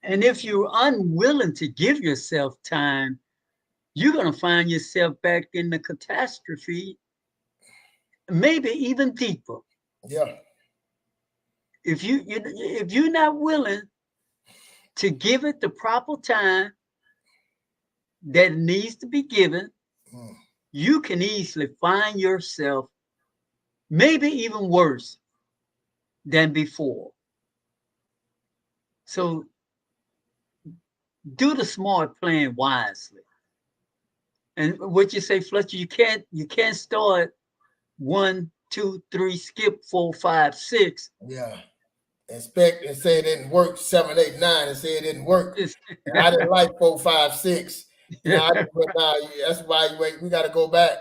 And if you're unwilling to give yourself time, you're gonna find yourself back in the catastrophe, maybe even deeper. Yeah. If you're not willing to give it the proper time that it needs to be given, you can easily find yourself maybe even worse than before. So do the smart plan wisely. And what you say, Fletcher, you can't start 1, 2, 3, skip 4, 5, 6. Yeah. Inspect and say it didn't work 7, 8, 9 and say it didn't work. And I didn't like 4, 5, 6. That's why we got to go back.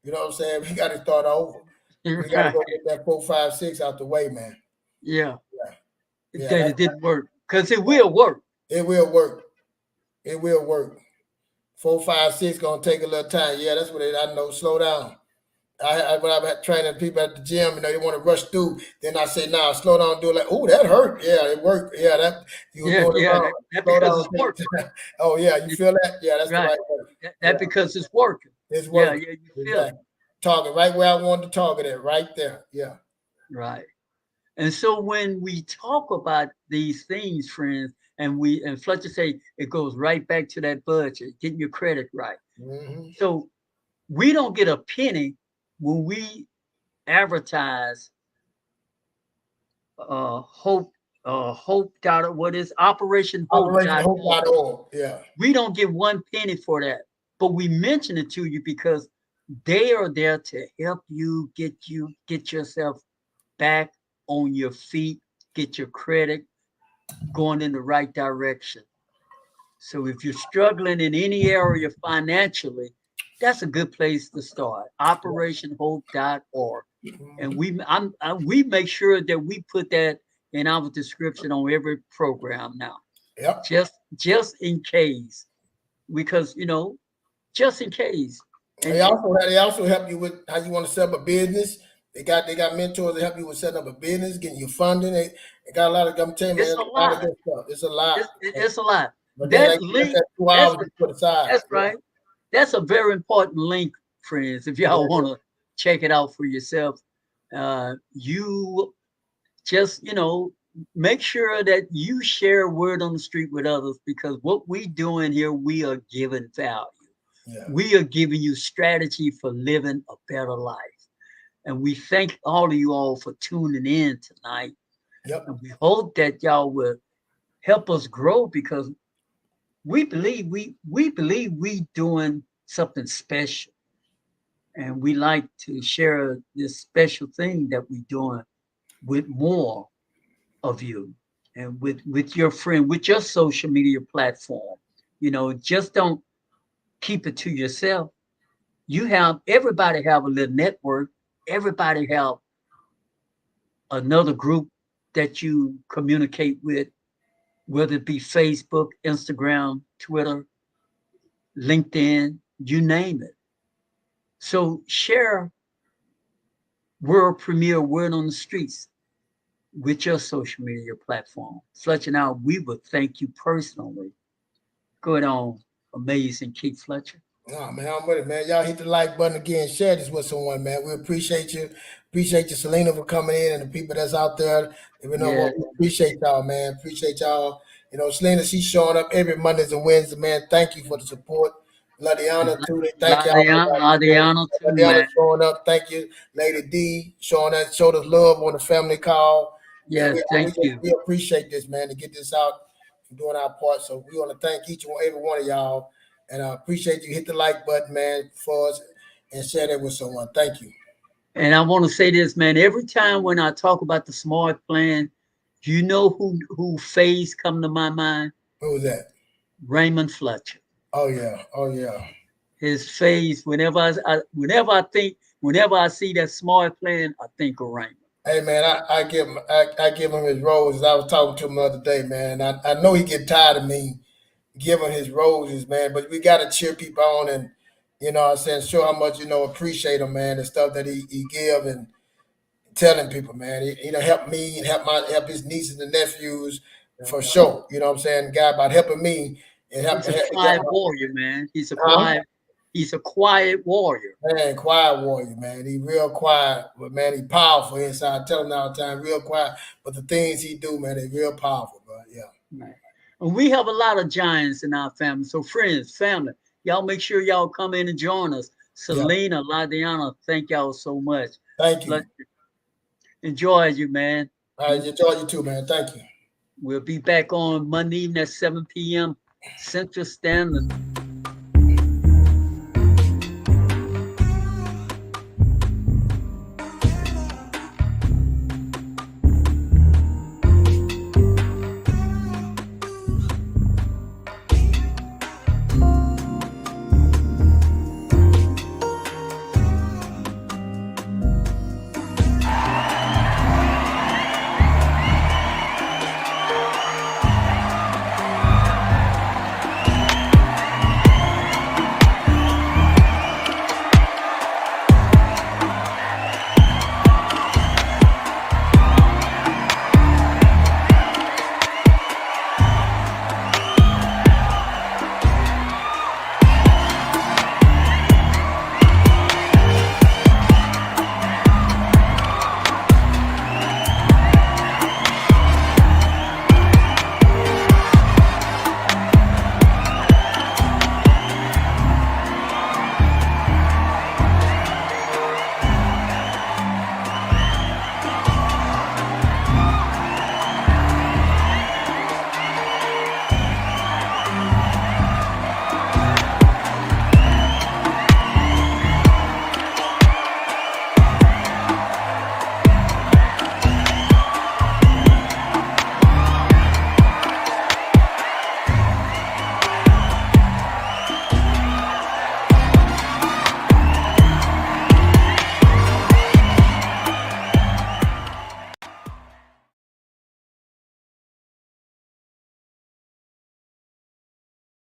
You know what I'm saying? We got to start over. We got to go get that 4, 5, 6 out the way, man. Yeah. That it didn't work, because it will work. It will work. It will work. 4, 5, 6 gonna take a little time. Yeah, that's what I know. Slow down. When I'm training people at the gym, they want to rush through. Then I say, "Nah, slow down. Do it like, oh, that hurt. Yeah, it worked. Yeah, that you were doing it wrong. That because it's working. Oh yeah, you feel that? Yeah, that's right. The right word. That because it's working. It's working. Yeah, you feel it. Target right where I wanted to target it, right there. Yeah. Right. And so when we talk about these things, friends, and Fletcher say it goes right back to that budget, getting your credit right. Mm-hmm. So we don't get a penny when we advertise Operation Hope.org. Yeah. We don't get one penny for that, but we mention it to you because they are there to help you get yourself back on your feet, get your credit going in the right direction. So if you're struggling in any area financially, that's a good place to start. OperationHope.org. And we make sure that we put that in our description on every program now. Yep. Just in case. Because, just in case. And they also help you with how you want to set up a business. They got mentors that help you with setting up a business, getting your funding. They got a lot of, I'm telling you, it's a lot of good stuff. It's a lot. It's a lot. But that link, put aside. That's right. That's a very important link, friends. If y'all want to check it out for yourself, you just, make sure that you share word on the street with others, because what we doing here, we are giving value. Yeah. We are giving you strategy for living a better life. And we thank all of you all for tuning in tonight. Yep. And we hope that y'all will help us grow, because we believe we doing something special. And we like to share this special thing that we're doing with more of you and with your friend, with your social media platform. You know, just don't keep it to yourself. Everybody have a little network. Everybody have another group that you communicate with, whether it be Facebook, Instagram, Twitter, LinkedIn, you name it. So share world premiere word on the streets with your social media platform. Fletcher and I, we would thank you personally. Good on, amazing Keith Fletcher. Oh man, I'm with it, man. Y'all hit the like button again. Share this with someone, man. We appreciate you. Appreciate you, Selena, for coming in, and the people that's out there. You know Yeah. what? We appreciate y'all, man. Appreciate y'all. You know, Selena, she's showing up every Mondays and Wednesdays, man. Thank you for the support. Ladiana, too. Thank y'all Ladiana too, Ladiana man. showing up. Thank you, Lady D, showing showed us love on the family call. Man, Yes, thank you. we appreciate this, man, to get this out and doing our part. So we want to thank each and every one of y'all. And I appreciate you. Hit the like button, man, for us and share that with someone. Thank you. And I want to say this, man. Every time when I talk about the SMART plan, you know who face come to my mind? Who was that? Raymond Fletcher. Oh yeah. Oh yeah. His face, whenever I see that SMART plan, I think of Raymond. Hey man, I give him his roses. I was talking to him the other day, man. I know he get tired of me giving his roses, man, but we gotta cheer people on and you know what I'm saying, show how much, appreciate him, man, the stuff that he give and telling people, man. He help me and help his nieces and nephews for sure. You know what I'm saying? Guy about helping me and He's a quiet warrior, man. He's a quiet warrior. Man, quiet warrior, man. He real quiet, but man, he powerful inside. I tell him all the time, real quiet. But the things he do, man, they real powerful, bro. Yeah. Right. And we have a lot of giants in our family. So friends, family, y'all make sure y'all come in and join us. Selena, Ladiana, thank y'all so much. Thank you. Enjoy you, man. All right, enjoy you too, man. Thank you. We'll be back on Monday evening at 7 p.m. Central Standard